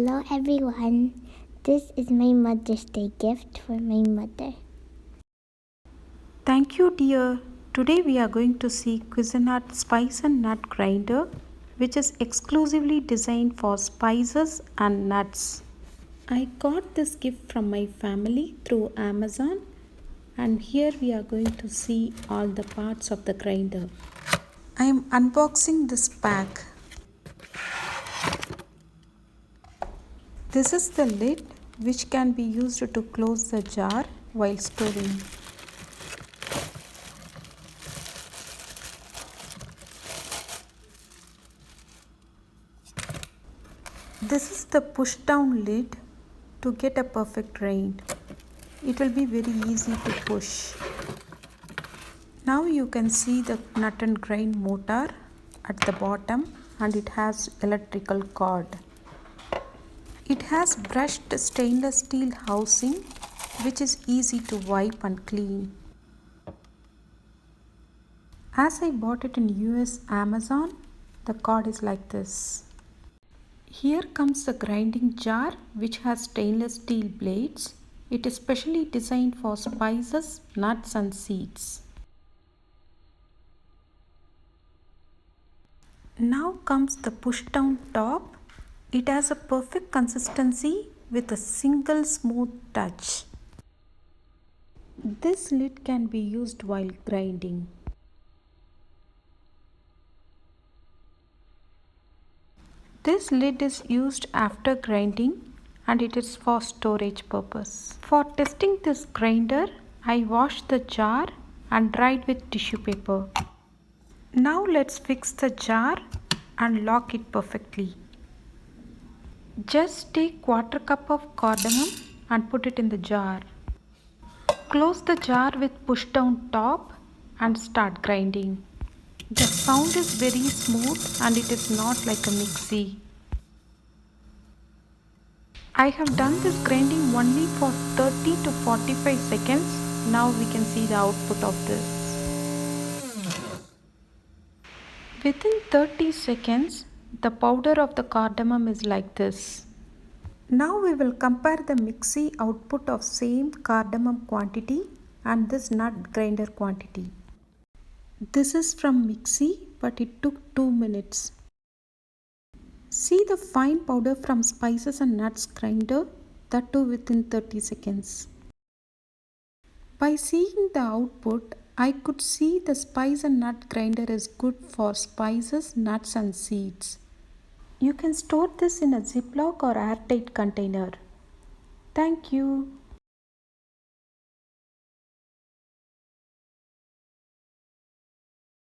Hello everyone, this is my Mother's Day gift for my mother. Thank you, dear. Today we are going to see Cuisinart Spice and Nut Grinder, which is exclusively designed for spices and nuts. I got this gift from my family through Amazon, and here we are going to see all the parts of the grinder. I am unboxing this pack. This is the lid which can be used to close the jar while storing. This is the push down lid to get a perfect grind. It will be very easy to push. Now you can see the nut and grind motor at the bottom, and it has electrical cord. It has brushed stainless steel housing which is easy to wipe and clean. As I bought it in US Amazon, the cord is like this. Here comes the grinding jar which has stainless steel blades. It is specially designed for spices, nuts and seeds. Now comes the push down top. It has a perfect consistency with a single smooth touch. This lid can be used while grinding. This lid is used after grinding and it is for storage purpose. For testing this grinder, I washed the jar and dried with tissue paper. Now let's fix the jar and lock it perfectly. Just take quarter cup of cardamom and put it in the jar. Close the jar with push down top and start grinding. The sound is very smooth and it is not like a mixie. I have done this grinding only for 30 to 45 seconds. Now we can see the output of this. Within 30 seconds, the powder of the cardamom is like this. Now we will compare the mixie output of same cardamom quantity and this nut grinder quantity. This is from mixie, but it took 2 minutes. See the fine powder from spices and nuts grinder, that too within 30 seconds. By seeing the output, I could see the spice and nut grinder is good for spices, nuts and seeds. You can store this in a Ziploc or airtight container. Thank you.